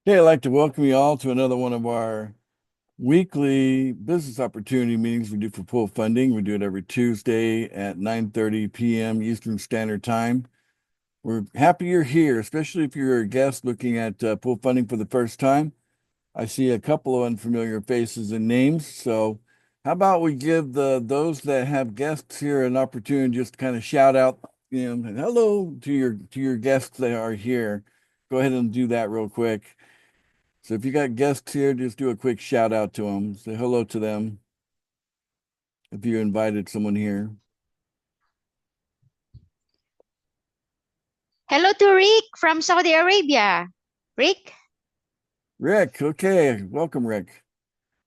Hey, I'd like to welcome you all to another one of our weekly business opportunity meetings we do for pool funding. We do it every Tuesday at 9:30 p.m. Eastern Standard Time. We're happy you're here, especially if you're a guest looking at pool funding for the first time. I see a couple of unfamiliar faces and names. So how about we give those that have guests here an opportunity just to kind of shout out, hello to your guests that are here. Go ahead and do that real quick. So if you got guests here, just do a quick shout out to them. Say hello to them if you invited someone here. Hello to Rick from Saudi Arabia. Rick? Rick, okay. Welcome, Rick,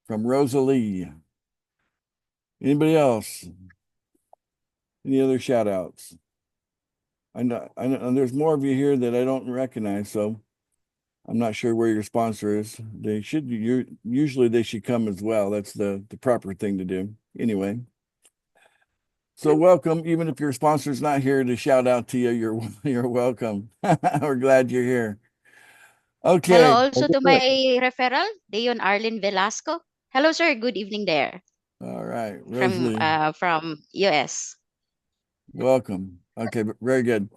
from Rosalie. Anybody else? Any other shout outs? I know and there's more of you here that I don't recognize, so I'm not sure where your sponsor is. Usually they should come as well. That's the proper thing to do. Anyway. So welcome, even if your sponsor's not here to shout out to you, you're welcome. We're glad you're here. Hello Okay. also to my referral, Deon Arlin Velasco. Hello, sir. Good evening there All right, from Rosalie, US. welcome. Okay, very good.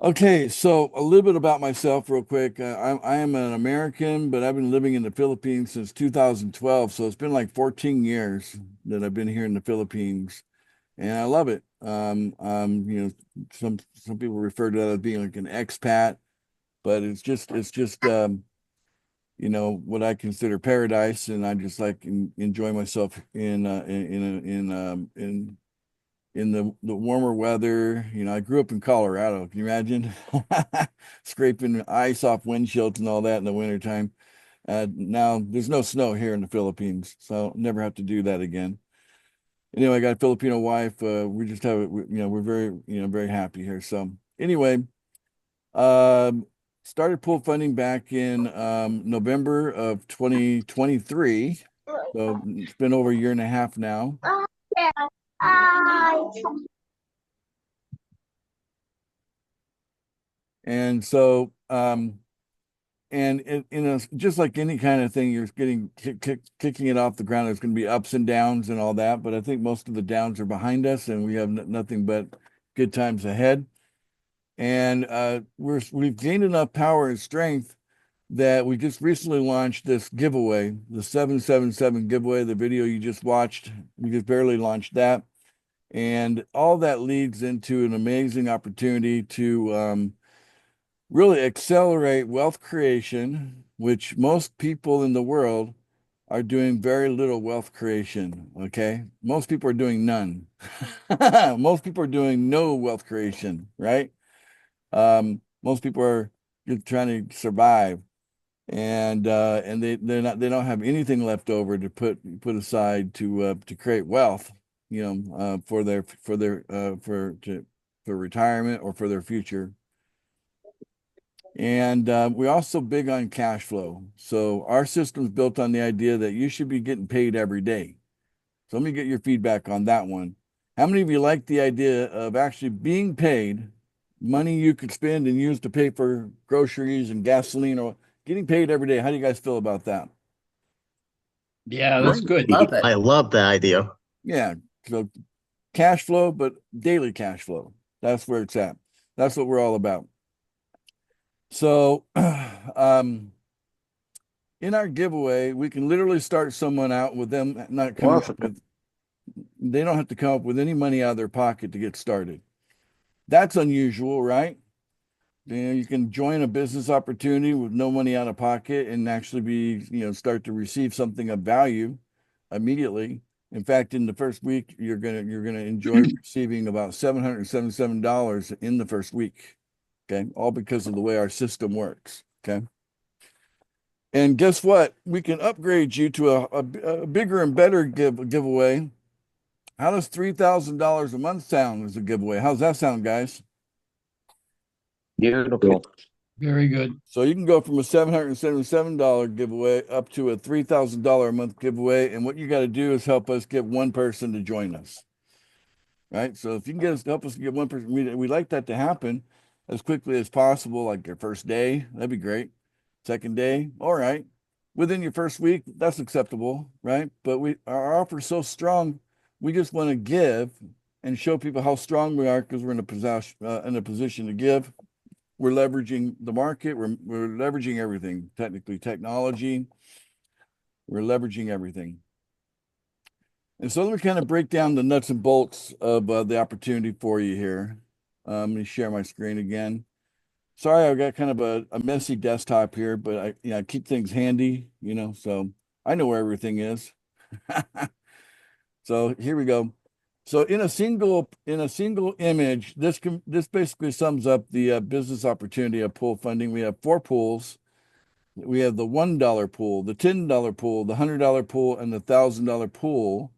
Okay, so a little bit about myself, real quick. I am an American, but I've been living in the Philippines since 2012. So it's been like 14 years that I've been here in the Philippines, and I love it. Some people refer to that as being like an expat, but it's just what I consider paradise, and I just like enjoy myself in the warmer weather. I grew up in Colorado. Can you imagine scraping ice off windshields and all that in the wintertime? Now there's no snow here in the Philippines, so I'll never have to do that again. Anyway, I got a Filipino wife. We just have it. We're very, very happy here. So anyway, um, started pool funding back in November of 2023. So it's been over a year and a half now. And so, just like any kind of thing, you're kicking it off the ground. There's going to be ups and downs and all that, but I think most of the downs are behind us, and we have nothing but good times ahead. And we've gained enough power and strength that we just recently launched this giveaway, the 777 giveaway. The video you just watched, we just barely launched that, and all that leads into an amazing opportunity to really accelerate wealth creation, which most people in the world are doing very little wealth creation. Okay. Most people are doing none. Most people are doing no wealth creation, right? Most people are just trying to survive, and they don't have anything left over to put aside to create wealth, for retirement or for their future. And we're also big on cash flow. So our system's built on the idea that you should be getting paid every day. So let me get your feedback on that one. How many of you like the idea of actually being paid money you could spend and use to pay for groceries and gasoline, or getting paid every day? How do you guys feel about that? Yeah, that's Great. good. Love it. I love the idea. Yeah. So cash flow, but daily cash flow. That's where it's at. That's what we're all about. So, in our giveaway, we can literally start someone out with them not coming up with, they don't have to come up with any money out of their pocket to get started. That's unusual, right? You can join a business opportunity with no money out of pocket and actually start to receive something of value immediately. In fact, in the first week, you're gonna enjoy receiving about $777 in the first week. Okay, all because of the way our system works. Okay. And guess what? We can upgrade you to a bigger and better giveaway. How does $3,000 a month sound as a giveaway? How's that sound, guys? Beautiful. Very good. So you can go from a $777 giveaway up to a $3,000 a month giveaway. And what you got to do is help us get one person to join us. Right. So if you can help us get one person, we'd like that to happen as quickly as possible, like your first day. That'd be great. Second day, all right. Within your first week, that's acceptable, right? But our offer is so strong, we just want to give and show people how strong we are because we're in a position to give. We're leveraging the market. We're leveraging everything, technically technology. We're leveraging everything. And so let me kind of break down the nuts and bolts of the opportunity for you here. Let me share my screen again. Sorry, I've got kind of a messy desktop here, but I keep things handy, so I know where everything is. So here we go. So in a single image, this basically sums up the business opportunity of pool funding. We have 4 pools. We have the $1 pool, the $10 pool, the $100 pool, and the $1,000 pool.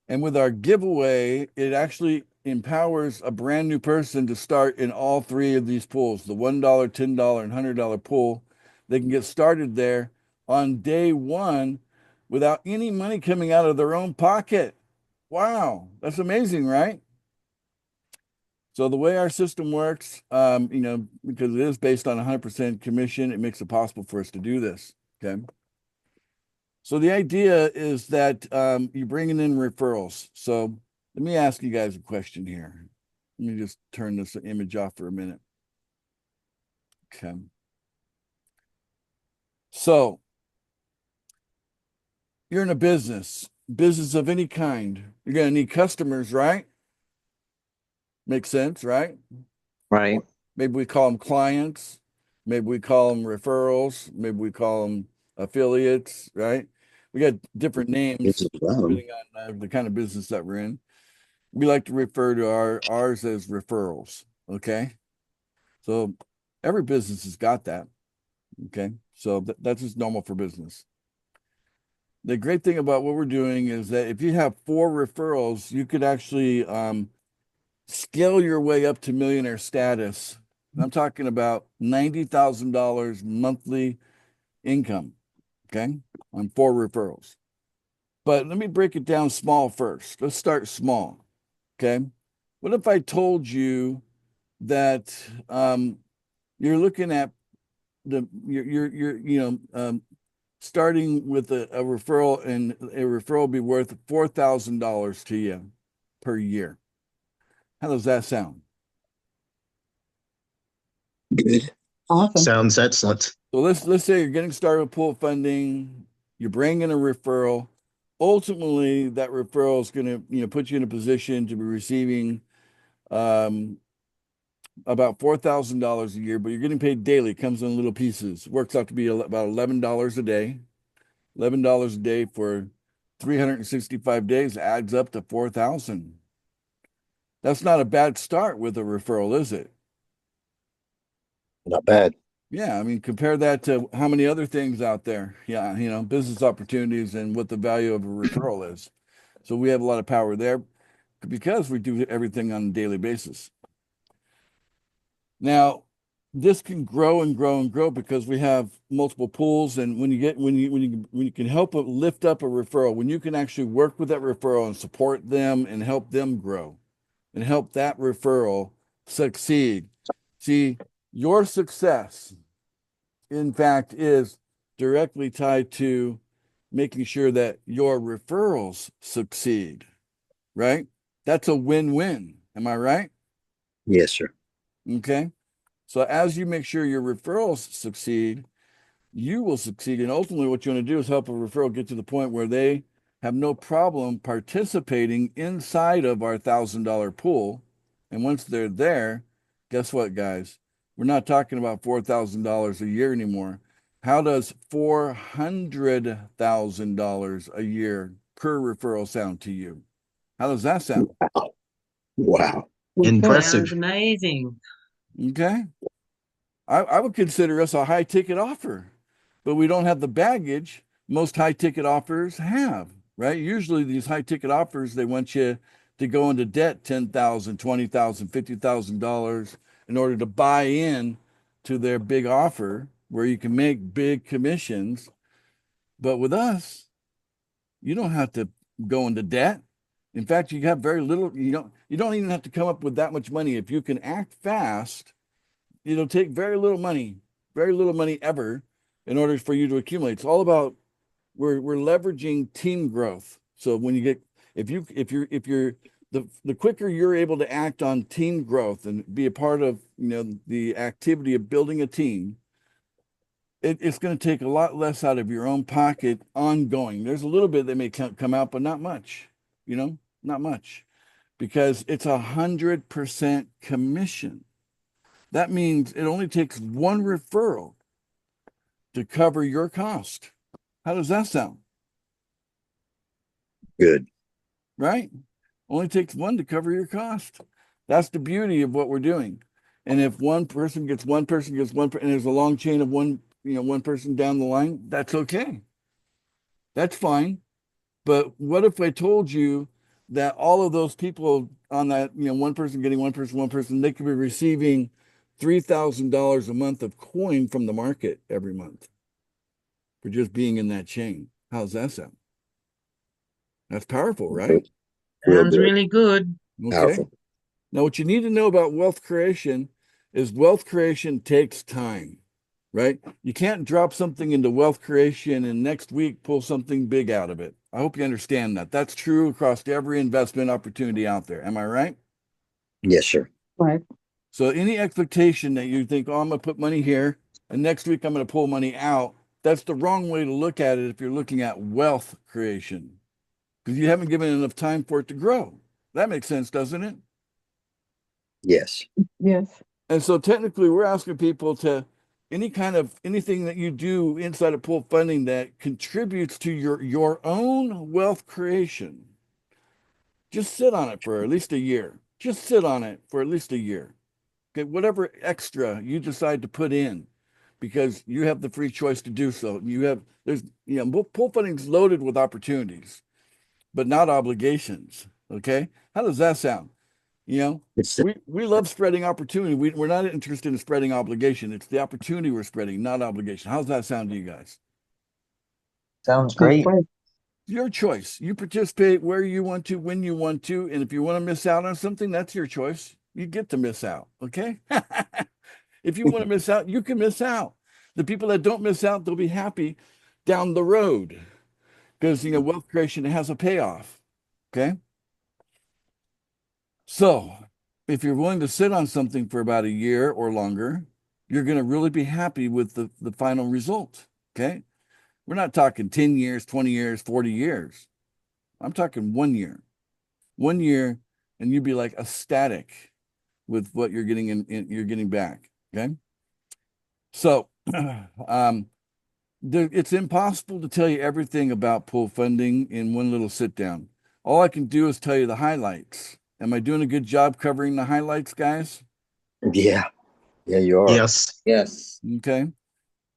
And with our giveaway, it actually empowers a brand new person to start in all 3 of these pools, the $1, $10, and $100 pool. They can get started there on day 1 without any money coming out of their own pocket. Wow, that's amazing, right? So the way our system works, because it is based on 100% commission, it makes it possible for us to do this, okay? So the idea is that you're bringing in referrals. So let me ask you guys a question here. Let me just turn this image off for a minute. Okay. So you're in a business of any kind. You're going to need customers, right? Makes sense, right? Right. Maybe we call them clients. Maybe we call them referrals. Maybe we call them affiliates, right? We got different names depending on the kind of business that we're in. We like to refer to ours as referrals, okay? So every business has got that, okay? So that's just normal for business. The great thing about what we're doing is that if you have 4 referrals, you could actually scale your way up to millionaire status. I'm talking about $90,000 monthly income, okay, on 4 referrals. But let me break it down small first. Let's start small, okay? What if I told you that you're looking at starting with a referral, and a referral will be worth $4,000 to you per year? How does that sound? Good. Awesome. Sounds excellent. So let's say you're getting started with pool funding, you're bringing a referral. Ultimately, that referral is going to put you in a position to be receiving about $4,000 a year, but you're getting paid daily. It comes in little pieces. Works out to be about $11 a day. $11 a day for 365 days adds up to $4,000. That's not a bad start with a referral, is it? Not bad. Yeah, I mean, compare that to how many other things out there. Yeah, business opportunities and what the value of a referral is. So we have a lot of power there because we do everything on a daily basis. Now, this can grow and grow and grow because we have multiple pools, and when you can help lift up a referral, when you can actually work with that referral and support them and help them grow and help that referral succeed. See, your success, in fact, is directly tied to making sure that your referrals succeed, right? That's a win-win. Am I right? Yes, sir. Okay. So as you make sure your referrals succeed, you will succeed. And ultimately, what you want to do is help a referral get to the point where they have no problem participating inside of our $1,000 pool. And once they're there, guess what, guys? We're not talking about $4,000 a year anymore. How does $400,000 a year per referral sound to you? How does that sound? Wow. Impressive. Sounds amazing. Okay. I would consider us a high ticket offer, but we don't have the baggage most high ticket offers have, right? Usually these high ticket offers, they want you to go into debt $10,000, $20,000, $50,000 in order to buy in to their big offer where you can make big commissions. But with us, you don't have to go into debt. In fact, you have very little, you don't even have to come up with that much money. If you can act fast, it'll take very little money ever, in order for you to accumulate. It's all about we're leveraging team growth. So when you get if you're the quicker you're able to act on team growth and be a part of the activity of building a team, it's going to take a lot less out of your own pocket ongoing. There's a little bit that may come out, but not much, not much, because it's 100% commission. That means it only takes one referral to cover your cost. How does that sound? Good. Right? Only takes one to cover your cost. That's the beauty of what we're doing. And if one person gets one, and there's a long chain of one person down the line, that's okay. That's fine. But what if I told you that all of those people on that, one person getting one person, they could be receiving $3,000 a month of coin from the market every month for just being in that chain. How's that sound? That's powerful, right? Real Sounds good. really good. Okay. Powerful. Now, what you need to know about wealth creation is wealth creation takes time, right? You can't drop something into wealth creation and next week pull something big out of it. I hope you understand that. That's true across every investment opportunity out there. Am I right? Yes, sir. Right. So any expectation that you think, oh, I'm going to put money here and next week I'm going to pull money out, that's the wrong way to look at it if you're looking at wealth creation, because you haven't given enough time for it to grow. That makes sense, doesn't it? Yes. Yes. And so technically we're asking people to anything that you do inside of pool funding that contributes to your own wealth creation. Just sit on it for at least a year. Just sit on it for at least a year. Okay, whatever extra you decide to put in, because you have the free choice to do so. Pool funding is loaded with opportunities, but not obligations. Okay, how does that sound? It's We love spreading opportunity. We're not interested in spreading obligation. It's the opportunity we're spreading, not obligation. How's that sound to you guys? Sounds great. Your choice. You participate where you want to, when you want to, and if you want to miss out on something, that's your choice. You get to miss out, okay? If you want to miss out, you can miss out. The people that don't miss out, they'll be happy down the road because, wealth creation has a payoff, okay? So if you're willing to sit on something for about a year or longer, you're going to really be happy with the final result, okay? We're not talking 10 years, 20 years, 40 years. I'm talking 1 year. 1 year, and you'd be like ecstatic with what you're getting you're getting back, okay? So it's impossible to tell you everything about pool funding in one little sit down. All I can do is tell you the highlights. Am I doing a good job covering the highlights, guys? Yeah. Yeah, you are. Yes. Yes. Okay.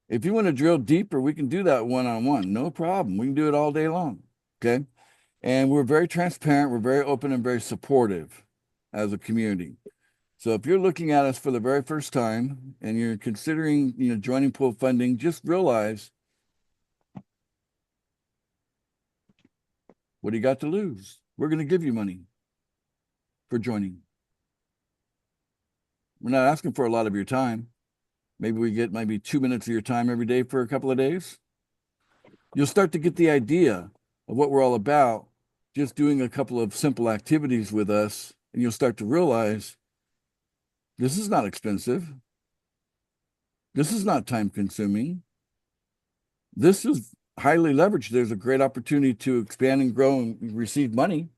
If you want to drill deeper, we can do that one-on-one. No problem. We can do it all day long. Okay. And we're very transparent. We're very open and very supportive as a community. So if you're looking at us for the very first time and you're considering, joining pool funding, just realize, what do you got to lose? We're going to give you money for joining. We're not asking for a lot of your time. Maybe we get 2 minutes of your time every day for a couple of days. You'll start to get the idea of what we're all about just doing a couple of simple activities with us, and you'll start to realize this is not expensive. This is not time consuming. This is highly leveraged. There's a great opportunity to expand and grow and receive money.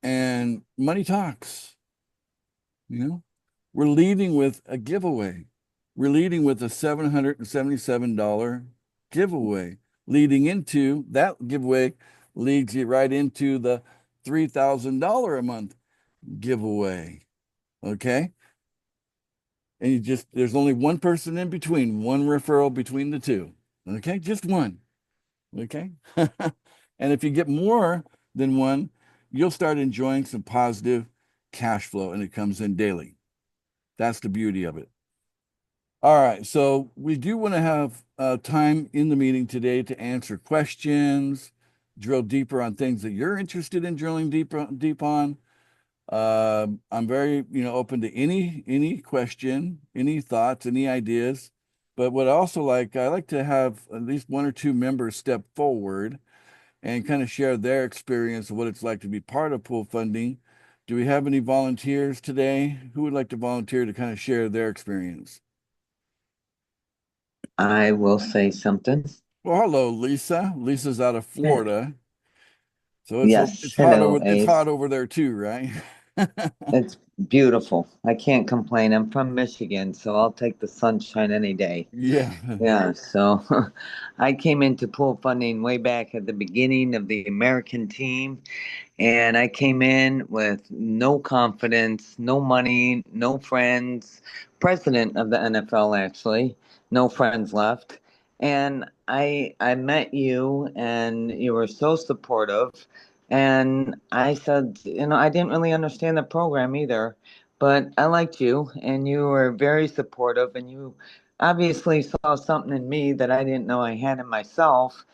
And money talks, We're leading with a giveaway. We're leading with a $777 giveaway. Leading into that giveaway leads you right into the $3,000 a month giveaway. Okay. And there's only one person in between, one referral between the two. Okay. Just one. Okay. And if you get more than one, you'll start enjoying some positive cash flow, and it comes in daily. That's the beauty of it. All right. So we do want to have time in the meeting today to answer questions, drill deeper on things that you're interested in drilling deep on. I'm very, open to any question, any thoughts, any ideas. But what I like to have at least one or two members step forward and kind of share their experience of what it's like to be part of pool funding. Do we have any volunteers today? Who would like to volunteer to kind of share their experience? I will say something. Well, hello, Lisa. Lisa's out of Florida. So Yes. it's Hello, Ace. hot over there too, right? It's beautiful. I can't complain. I'm from Michigan, so I'll take the sunshine any day. Yeah. Yeah, so I came into pool funding way back at the beginning of the American team, and I came in with no confidence, no money, no friends, president of the NFL actually, no friends left. And I met you and you were so supportive. And I said, I didn't really understand the program either, but I liked you and you were very supportive and you obviously saw something in me that I didn't know I had in myself.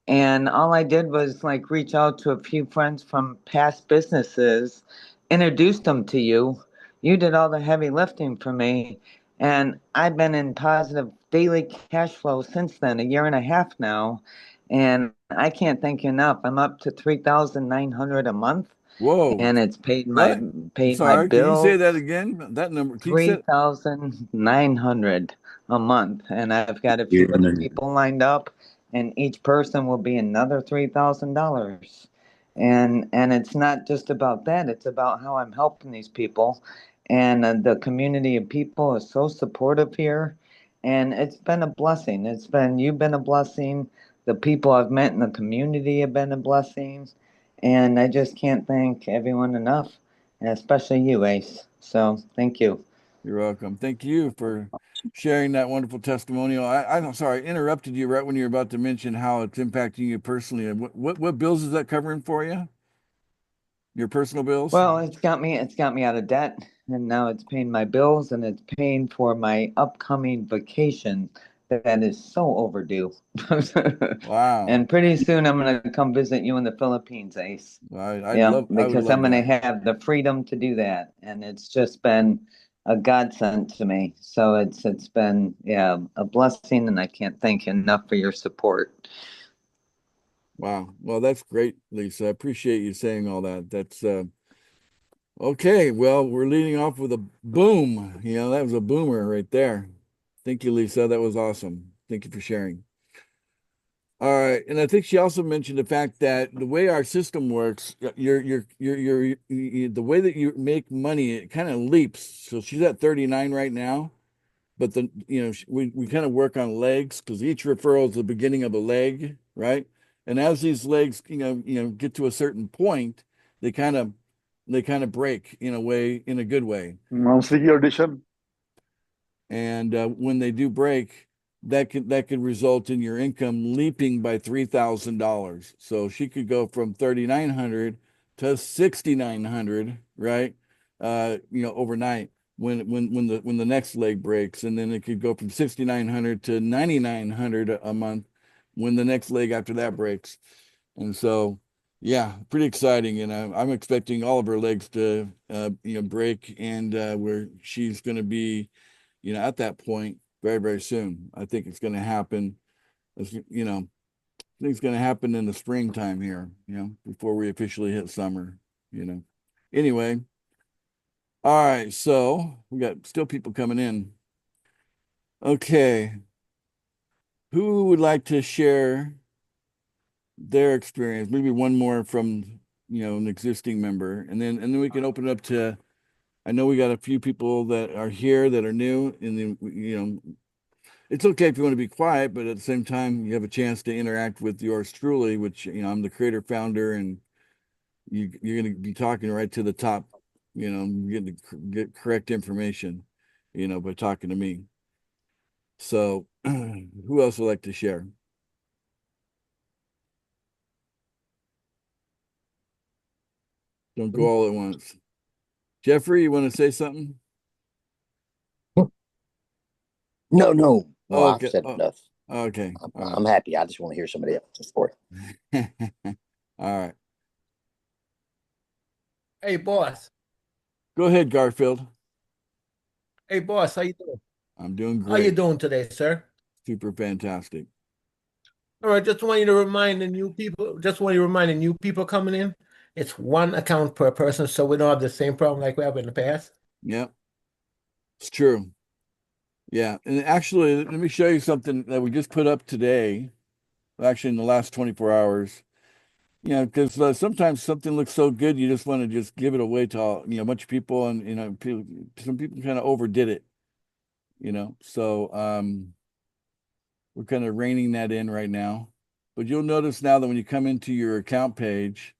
And all I did was like reach out to a few friends from past businesses, introduced them to you. You did all the heavy lifting for me. And I've been in positive daily cash flow since then, a year and a half now. And I can't thank you enough. I'm up to 3,900 a month Whoa. and it's What? paid my Sorry, can you say that bills. again? That number, can you say? 3,900 a month, and I've got a few other people lined up, and each person will be another $3,000. And it's not just about that; it's about how I'm helping these people, and the community of people is so supportive here, and it's been a blessing. You've been a blessing. The people I've met in the community have been a blessing, and I just can't thank everyone enough, and especially you, Ace. So thank you. You're welcome. Thank you for sharing that wonderful testimonial. I'm sorry, I interrupted you right when you were about to mention how it's impacting you personally. And what bills is that covering for you? Your personal bills? Well, it's got me out of debt, and now it's paying my bills, and it's paying for my upcoming vacation that is so overdue. Wow. And pretty soon I'm gonna come visit you in the Philippines, Ace. Yeah, I would because love I'm gonna that. have the freedom to do that, and it's just been a godsend to me. So it's been a blessing, and I can't thank you enough for your support. Wow. Well, that's great, Lisa. I appreciate you saying all that. That's okay. Well, we're leading off with a boom. That was a boomer right there. Thank you, Lisa. That was awesome. Thank you for sharing. All right, and I think she also mentioned the fact that the way our system works, the way that you make money, it kind of leaps. So she's at 39 right now, but we kind of work on legs because each referral is the beginning of a leg, right? And as these legs, get to a certain point, they kind of break in a way, in a good way. Monthly audition. And when they do break, that could result in your income leaping by $3,000. So she could go from 3,900 to 6,900, right? Overnight when the next leg breaks, and then it could go from 6,900 to 9,900 a month when the next leg after that breaks. And so, yeah, pretty exciting. And I'm expecting all of her legs to break, and where she's going to be at that point very, very soon. I think it's going to happen. I think it's going to happen in the springtime here, before we officially hit summer. Anyway, all right. So we got still people coming in. Okay. Who would like to share their experience? Maybe one more from, an existing member, and then we can open it up to, I know we got a few people that are here that are new, and then, it's okay if you want to be quiet, but at the same time, you have a chance to interact with yours truly, which, I'm the creator founder, and you're going to be talking right to the top, getting to get correct information, by talking to me. So who else would like to share? Don't go all at once. Jeffrey, you want to say something? No, no. Oh, Well, I've okay. said Oh, enough. okay. I'm happy. I just want to hear somebody else's story. All right. Hey, boss. Go ahead, Garfield. Hey, boss. How you doing? I'm doing How you great. doing today, sir? super fantastic. All right, just want you to remind the new people, coming in, it's one account per person, so we don't have the same problem like we have in the past. Yep, it's true. Yeah, and actually, let me show you something that we just put up today. Actually, in the last 24 hours. Because sometimes something looks so good, you just want to just give it away to all, a bunch of people, and some people kind of overdid it. So we're kind of reining that in right now. But you'll notice now that when you come into your account page,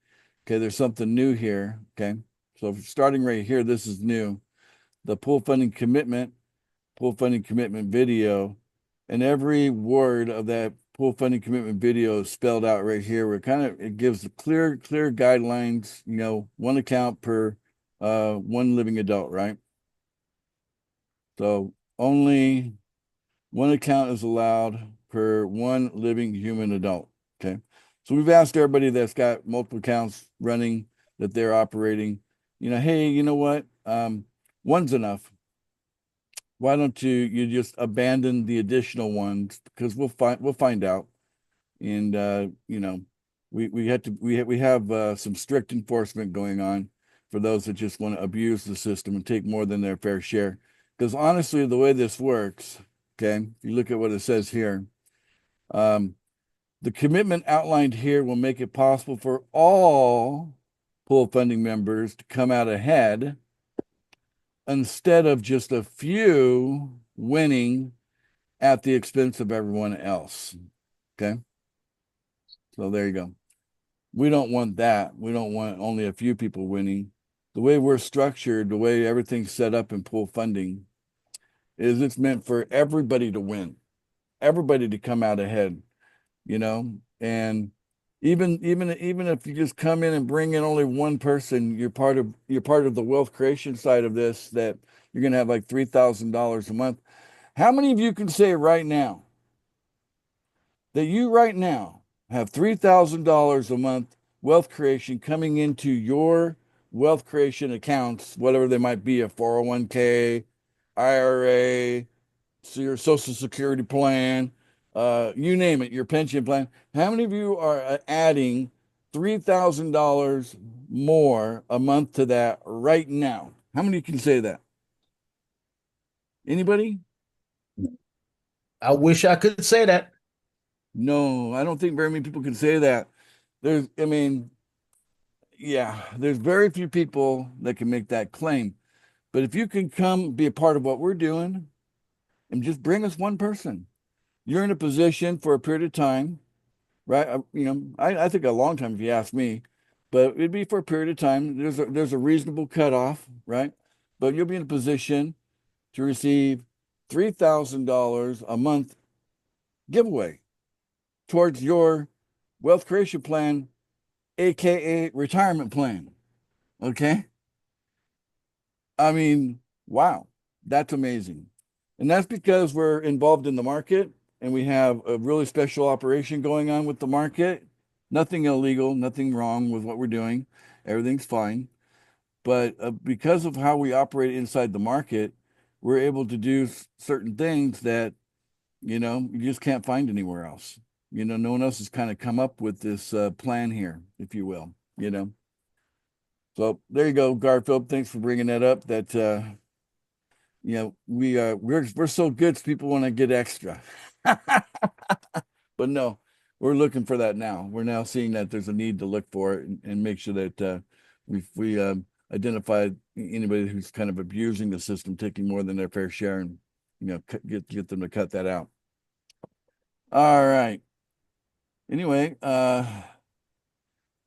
okay, there's something new here. Okay, so starting right here, this is new. The pool funding commitment video, and every word of that pool funding commitment video is spelled out right here. It gives the clear guidelines, one account per one living adult, right? So only one account is allowed per one living human adult. Okay. So we've asked everybody that's got multiple accounts running, that they're operating, hey, you know what? One's enough. Why don't you just abandon the additional ones? Because we'll find out. And we have some strict enforcement going on for those that just want to abuse the system and take more than their fair share. Because honestly, the way this works, okay, if you look at what it says here, the commitment outlined here will make it possible for all pool funding members to come out ahead, instead of just a few winning at the expense of everyone else. Okay. So there you go. We don't want that. We don't want only a few people winning. The way we're structured, the way everything's set up in pool funding, is it's meant for everybody to win, everybody to come out ahead, and even if you just come in and bring in only one person, you're part of the wealth creation side of this, that you're going to have like $3,000 a month. How many of you can say right now that you right now have $3,000 a month wealth creation coming into your wealth creation accounts, whatever they might be, a 401k, IRA, so your social security plan, you name it, your pension plan? How many of you are adding $3,000 more a month to that right now? How many can say that? Anybody? I wish I could say that. No, I don't think very many people can say that. There's very few people that can make that claim. But if you can come be a part of what we're doing and just bring us one person, you're in a position for a period of time, right? I think a long time if you ask me, but it'd be for a period of time. There's a reasonable cutoff, right? But you'll be in a position to receive $3,000 a month giveaway towards your wealth creation plan, aka retirement plan. Okay. I mean, wow, that's amazing. And that's because we're involved in the market and we have a really special operation going on with the market. Nothing illegal, nothing wrong with what we're doing. Everything's fine. But because of how we operate inside the market, we're able to do certain things that, you just can't find anywhere else. No one else has kind of come up with this plan here, if you will, So there you go, Garfield. Thanks for bringing that up. That, we're so good, people want to get extra. But no, we're looking for that now. We're now seeing that there's a need to look for it and make sure that we identify anybody who's kind of abusing the system, taking more than their fair share, and get them to cut that out. All right. Anyway,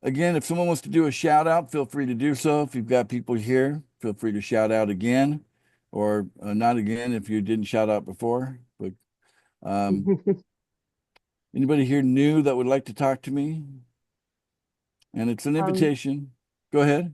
again, if someone wants to do a shout out, feel free to do so. If you've got people here, feel free to shout out again, or not again if you didn't shout out before. But anybody here new that would like to talk to me? And it's an invitation. Go ahead.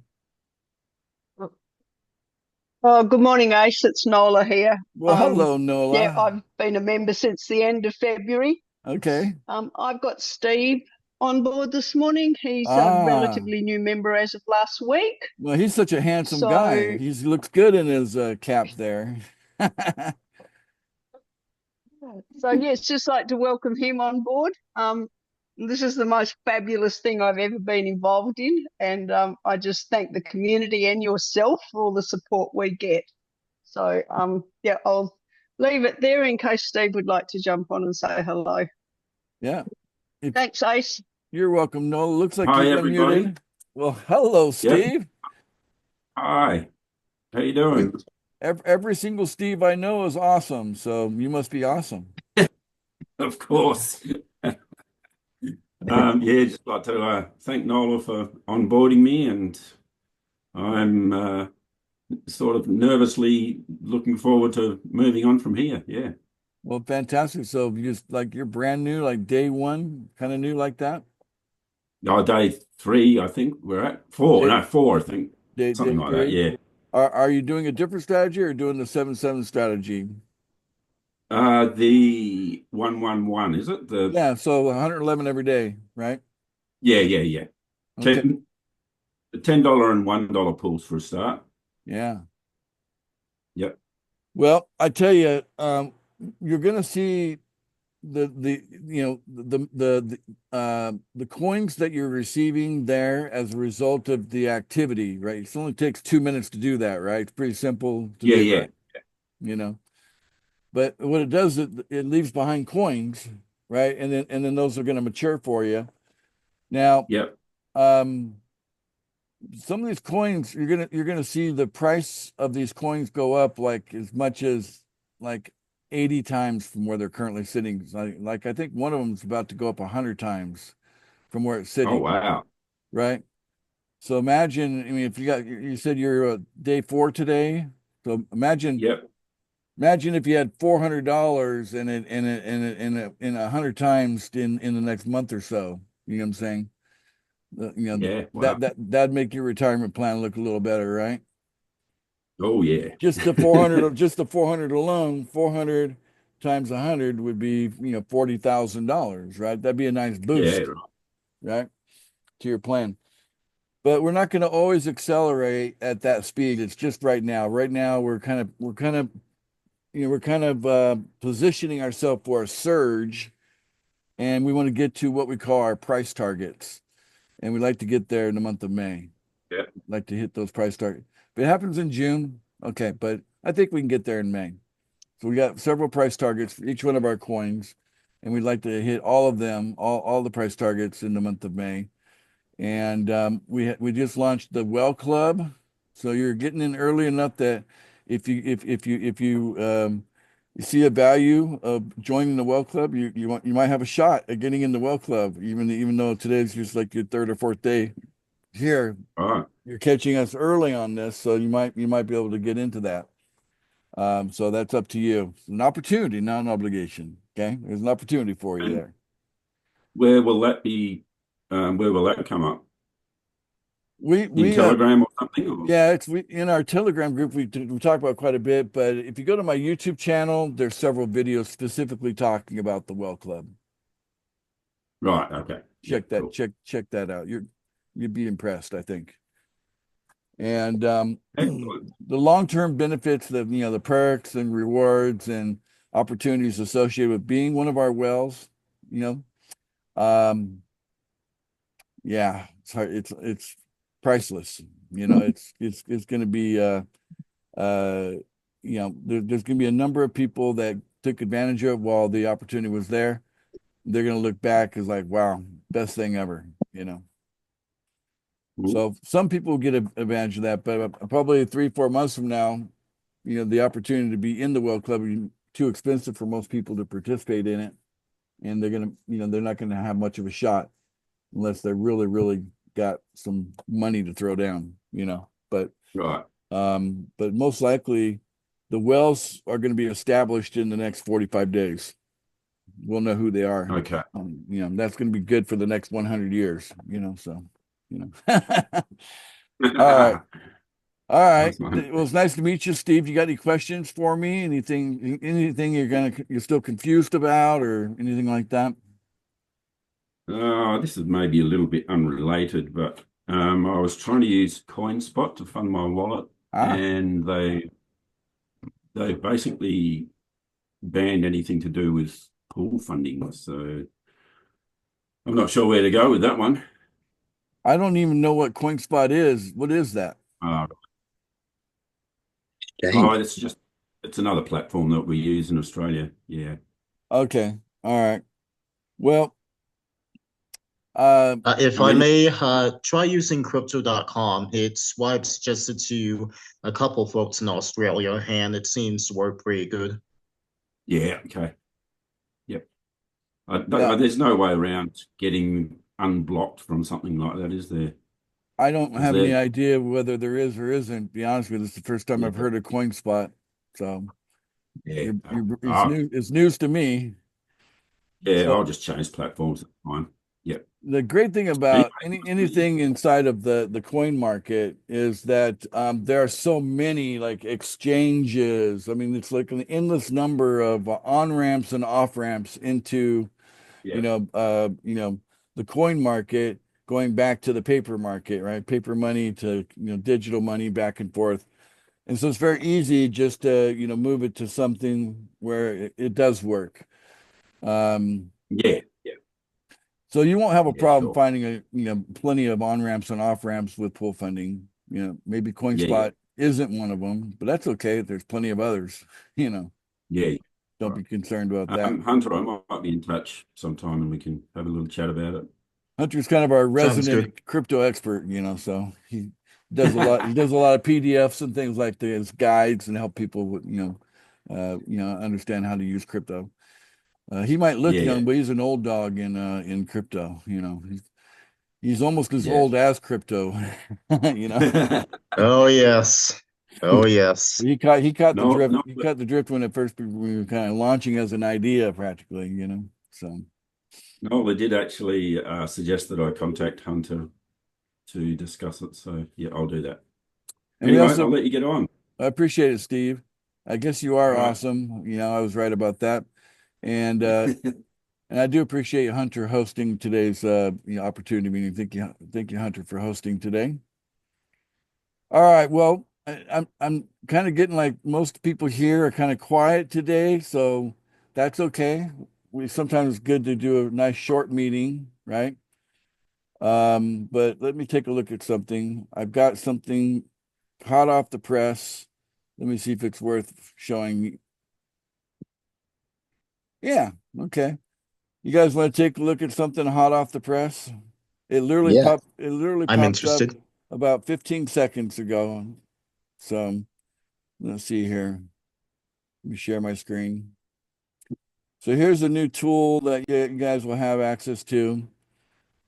Oh, good morning, Ace. It's Nola here. Well, hello, Nola. Yeah, I've been a member since the end of February. Okay. I've got Steve on board this morning. He's a relatively new member as of last week. Well, he's such a handsome guy. He looks good in his cap there. So yes, just like to welcome him on board. This is the most fabulous thing I've ever been involved in, and I just thank the community and yourself for all the support we get. So yeah, I'll leave it there in case Steve would like to jump on and say hello. Yeah. Thanks, Ace. You're welcome, Noel. Looks like Hi, you're everybody. unmuted. Well, hello, Steve. Hi, how you doing? Every single Steve I know is awesome, so you must be awesome. Of course. Just like to thank Nola for onboarding me, and I'm sort of nervously looking forward to moving on from here. Yeah. Well, fantastic. So you just like you're brand new, like day one, kind of new like that? Day 3, I think we're at 4. Day- No, 4, I think. Something Day like that. 3? Yeah. Are you doing a different strategy or doing the 7-7 strategy? The 111, is it? Yeah, so 111 every day, right? Yeah. Okay. $10 and $1 pools for a start. Yeah. Yep. Well, I tell you, you're going to see the coins that you're receiving there as a result of the activity, right? It only takes 2 minutes to do that, right? It's pretty simple to do Yeah. that, But what it does, it leaves behind coins, right? And then those are going to mature for you. Now, Yep. some of these coins, you're gonna see the price of these coins go up like as much as like 80 times from where they're currently sitting. Like I think one of them is about to go up 100 times from where it's sitting. Oh, wow. Right. So imagine, I mean, if you said you're day 4 today. So imagine Yep. if you had $400 in 100 times in the next month or so. You know what I'm saying? Yeah. Wow. That'd make your retirement plan look a little better, right? Oh, yeah. Just the 400, just the 400 alone, 400 times 100 would be, $40,000, right? That'd be a nice boost, Yeah. right, to your plan. But we're not going to always accelerate at that speed. It's just right now. Right now, we're kind of positioning ourselves for a surge, and we want to get to what we call our price targets, and we'd like to get there in the month of May. Yeah. Like to hit those price targets. If it happens in June, okay, but I think we can get there in May. So we got several price targets for each one of our coins, and we'd like to hit all of them, all the price targets in the month of May. And we just launched the Well Club, so you're getting in early enough that if you see a value of joining the Well Club, you might have a shot at getting in the Well Club, even though today's just like your 3rd or 4th day here. All right. You're catching us early on this, so you might be able to get into that. So that's up to you. It's an opportunity, not an obligation. Okay, there's an opportunity for you there. Where will that be? Where will that come up? We Telegram or something? Or? Yeah, in our Telegram group. We talk about it quite a bit, but if you go to my YouTube channel, there's several videos specifically talking about the Well Club. Right. Okay. Check that. Cool. Check that out. You'd be impressed, I think. And Excellent. the long-term benefits, the perks and rewards and opportunities associated with being one of our wells, yeah, it's hard. It's priceless. It's going to be there's going to be a number of people that took advantage of it while the opportunity was there. They're going to look back as like, wow, best thing ever. So some people will get advantage of that, but probably 3-4 months from now, the opportunity to be in the Well Club is too expensive for most people to participate in it, and they're not going to have much of a shot unless they really, really got some money to throw down. But Right. But most likely, the wells are going to be established in the next 45 days. We'll know who they are. Okay. That's going to be good for the next 100 years. All right. All right. Well, it's nice to meet you, Steve. You got any questions for me? Anything you're still confused about or anything like that? This is maybe a little bit unrelated, but I was trying to use CoinSpot to fund my wallet, and they basically banned anything to do with pool funding. So I'm not sure where to go with that one. I don't even know what CoinSpot is. What is that? Dang. It's another platform that we use in Australia. Yeah. Okay. All right. Well, If I I mean- may, try using crypto.com. It's what I've suggested to a couple folks in Australia, and it seems to work pretty good. Yeah. Okay. Yep. Yeah. There's no way around getting unblocked from something like that, is there? I don't Is have any there- idea whether there is or isn't. To be honest with you, this is the first time I've Yeah. heard of CoinSpot. So Yeah. it's news to me. Yeah, So- I'll just change platforms. That's fine. Yep. The great thing about anything inside of the coin market is that there are so many like exchanges. I mean, it's like an endless number of on ramps and off ramps into Yeah. the coin market, going back to the paper market, right? Paper money to digital money, back and forth. And so it's very easy just to move it to something where it does work. Yeah. So you won't have a Yeah, problem sure. finding plenty of on ramps and off ramps with pool funding. Maybe CoinSpot isn't one of them, but that's okay. There's plenty of others. Yeah. Don't be concerned about that. Hunter, I might be in touch sometime and we can have a little chat about it. Hunter's kind of our Sounds resident crypto expert, so he does a lot. He does a lot of PDFs and things like this, guides, and help people with, understand how to use crypto. He might look Yeah. young, but he's an old dog in crypto. He's almost as Yeah. old as crypto. Oh yes. Oh yes. He caught the No, drift. no, He but- caught the drift when we were kind of launching as an idea, practically. So No, they did actually suggest that I contact Hunter to discuss it. So yeah, I'll do that. and we Anyway, also I'll let you get on. I appreciate it, Steve. I guess you are All right. awesome. I was right about that, and I do appreciate Hunter hosting today's opportunity meeting. Thank you, Hunter, for hosting today. All right, well, I'm kind of getting like most people here are kind of quiet today, so that's okay. Sometimes it's good to do a nice short meeting, right? But let me take a look at something. I've got something hot off the press. Let me see if it's worth showing. Yeah, okay. You guys want to take a look at something hot off the press? It literally Yeah. I'm I'm popped interested. up about 15 seconds ago. So let's see here. Let me share my screen. So here's a new tool that you guys will have access to.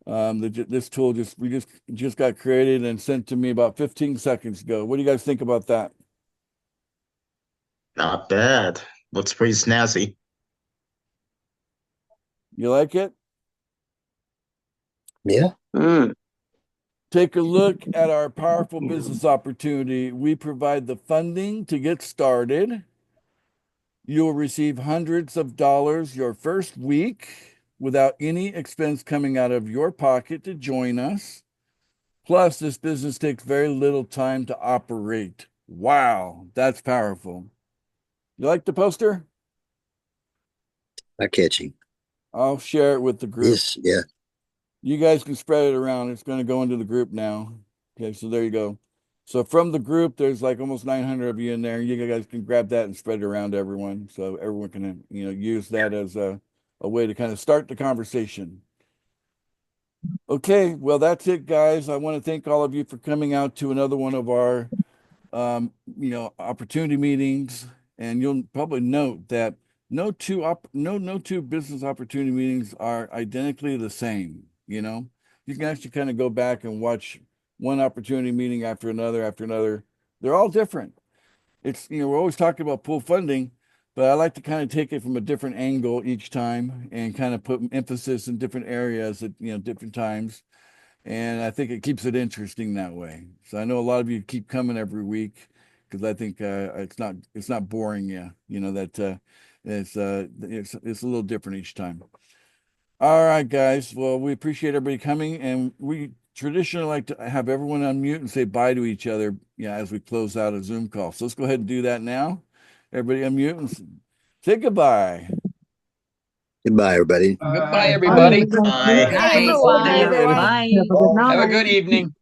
This tool we just got created and sent to me about 15 seconds ago. What do you guys think about that? Not bad. Looks pretty snazzy. You like it? Yeah. Take a look at our powerful business opportunity. We provide the funding to get started. You'll receive hundreds of dollars your first week without any expense coming out of your pocket to join us. Plus, this business takes very little time to operate. Wow, that's powerful. You like the poster? Not catchy. I'll share it with the group. Yes. Yeah. You guys can spread it around. It's going to go into the group now. Okay, so there you go. So from the group, there's like almost 900 of you in there. You guys can grab that and spread it around to everyone. So everyone can, use that as a way to kind of start the conversation. Okay, well, that's it, guys. I want to thank all of you for coming out to another one of our, opportunity meetings. And you'll probably note that no two business opportunity meetings are identically the same. You can actually kind of go back and watch one opportunity meeting after another. They're all different. It's, we're always talking about pool funding, but I like to kind of take it from a different angle each time and kind of put emphasis in different areas at, different times. And I think it keeps it interesting that way. So I know a lot of you keep coming every week because I think it's not boring. Yeah. It's a little different each time. All right, guys. Well, we appreciate everybody coming, and we traditionally like to have everyone unmute and say bye to each other, as we close out a Zoom call. So let's go ahead and do that now. Everybody unmute and Say goodbye. Goodbye, everybody. Goodbye, everybody. Bye. Bye, everyone. Later. Bye. Have a good evening.